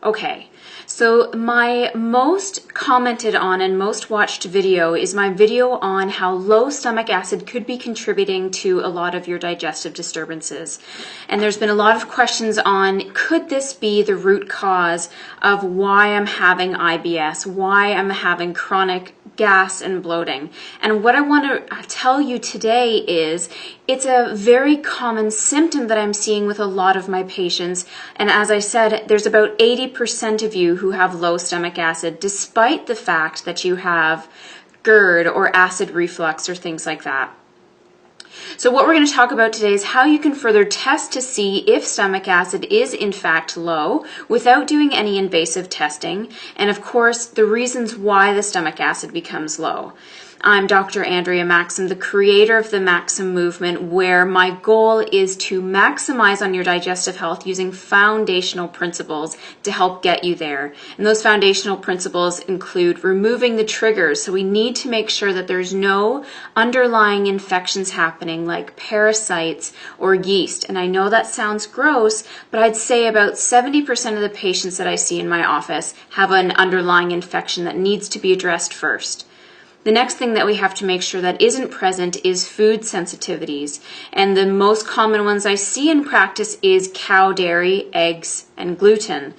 Okay, so my most commented on and most watched video is my video on how low stomach acid could be contributing to a lot of your digestive disturbances. And there's been a lot of questions on, could this be the root cause of why I'm having IBS, why I'm having chronic gas and bloating? And what I want to tell you today is it's a very common symptom that I'm seeing with a lot of my patients. And as I said, there's about 80% of you who have low stomach acid, despite the fact that you have GERD or acid reflux or things like that. So what we're going to talk about today is how you can further test to see if stomach acid is in fact low without doing any invasive testing, and of course the reasons why the stomach acid becomes low. I'm Dr. Andrea Maxim, the creator of the Maxim movement, where my goal is to maximize on your digestive health using foundational principles to help get you there. And those foundational principles include removing the triggers. So we need to make sure that there's no underlying infections happening like parasites or yeast. And I know that sounds gross, but I'd say about 70% of the patients that I see in my office have an underlying infection that needs to be addressed first. The next thing that we have to make sure that isn't present is food sensitivities. And the most common ones I see in practice is cow dairy, eggs, and gluten.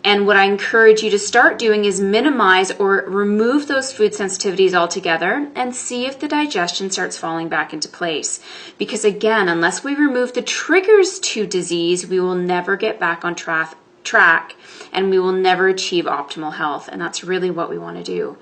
And what I encourage you to start doing is minimize or remove those food sensitivities altogether and see if the digestion starts falling back into place. Because again, unless we remove the triggers to disease, we will never get back on track and we will never achieve optimal health. And that's really what we want to do.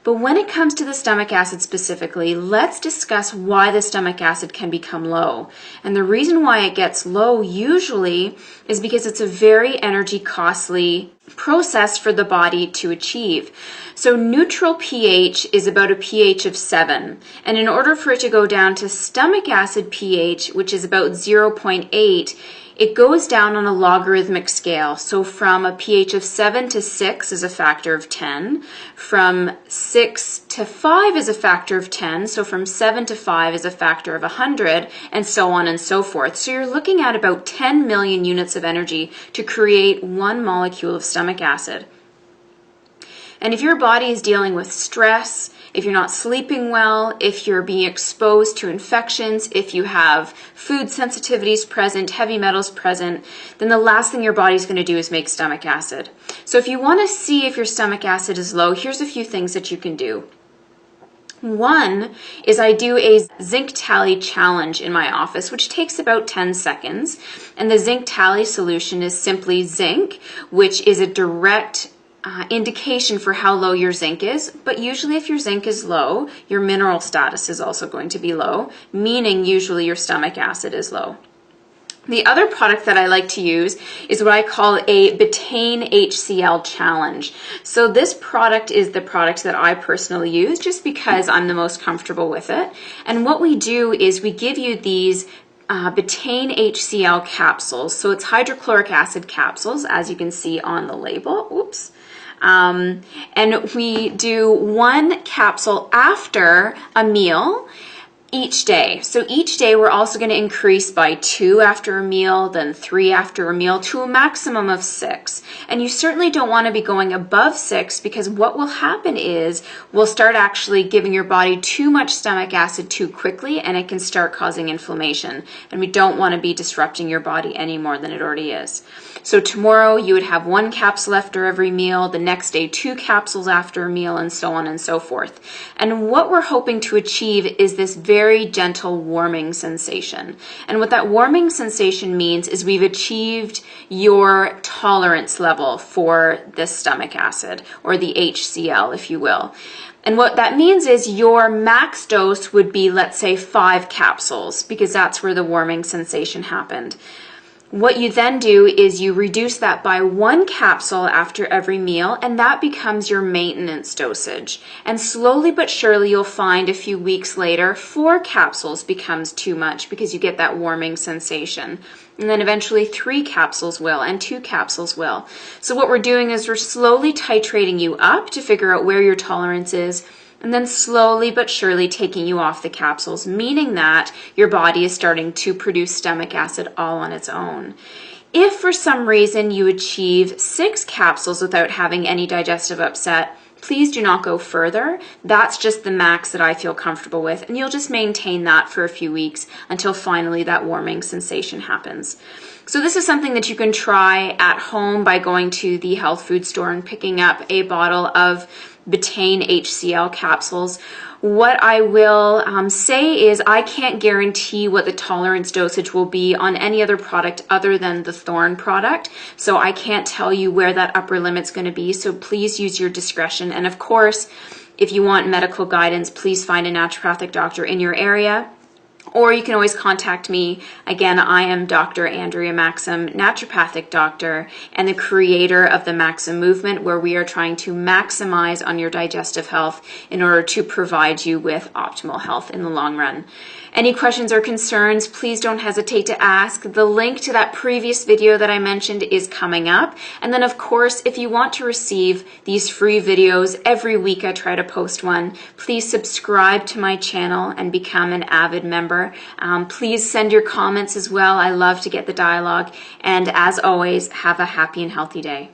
But when it comes to the stomach acid specifically, let's discuss why the stomach acid can become low. And the reason why it gets low usually is because it's a very energy costly process for the body to achieve. So neutral pH is about a pH of 7. And in order for it to go down to stomach acid pH, which is about 0.8, it goes down on a logarithmic scale. So from a pH of 7 to 6 is a factor of 10. From 6 to 5 is a factor of 10. So from 7 to 5 is a factor of 100, and so on and so forth. So you're looking at about 10 million units of energy to create one molecule of stomach acid. And if your body is dealing with stress, if you're not sleeping well, if you're being exposed to infections, if you have food sensitivities present, heavy metals present, then the last thing your body's going to do is make stomach acid. So if you want to see if your stomach acid is low, here's a few things that you can do. One is I do a zinc tally challenge in my office, which takes about 10 seconds. And the zinc tally solution is simply zinc, which is a direct indication for how low your zinc is, but usually if your zinc is low, your mineral status is also going to be low, meaning usually your stomach acid is low. The other product that I like to use is what I call a betaine HCl challenge. So this product is the product that I personally use just because I'm the most comfortable with it. And what we do is we give you these betaine HCl capsules. So it's hydrochloric acid capsules, as you can see on the label. Oops. And we do one capsule after a meal each day. So each day we're also going to increase by 2 after a meal, then 3 after a meal, to a maximum of 6. And you certainly don't want to be going above 6, because what will happen is we'll start actually giving your body too much stomach acid too quickly, and it can start causing inflammation. And we don't want to be disrupting your body any more than it already is. So tomorrow you would have 1 capsule after every meal, the next day 2 capsules after a meal, and so on and so forth. And what we're hoping to achieve is this very gentle warming sensation. And what that warming sensation means is we've achieved your tolerance level for the stomach acid, or the HCl, if you will. And what that means is your max dose would be, let's say, 5 capsules, because that's where the warming sensation happened. What you then do is you reduce that by 1 capsule after every meal, and that becomes your maintenance dosage. And slowly but surely you'll find a few weeks later 4 capsules becomes too much because you get that warming sensation. And then eventually 3 capsules will, and 2 capsules will. So what we're doing is we're slowly titrating you up to figure out where your tolerance is. and then slowly but surely taking you off the capsules, meaning that your body is starting to produce stomach acid all on its own. If for some reason you achieve 6 capsules without having any digestive upset, please do not go further. That's just the max that I feel comfortable with, and you'll just maintain that for a few weeks until finally that warming sensation happens. So this is something that you can try at home by going to the health food store and picking up a bottle of betaine HCl capsules. What I will say is I can't guarantee what the tolerance dosage will be on any other product other than the Thorne product. So I can't tell you where that upper limit's going to be. So please use your discretion. And of course, if you want medical guidance, please find a naturopathic doctor in your area. Or you can always contact me. Again, I am Dr. Andrea Maxim, naturopathic doctor, and the creator of the Maxim movement, where we are trying to maximize on your digestive health in order to provide you with optimal health in the long run. Any questions or concerns, please don't hesitate to ask. The link to that previous video that I mentioned is coming up. And then, of course, if you want to receive these free videos, every week I try to post one, please subscribe to my channel and become an avid member. Please send your comments as well. I love to get the dialogue. And as always, have a happy and healthy day.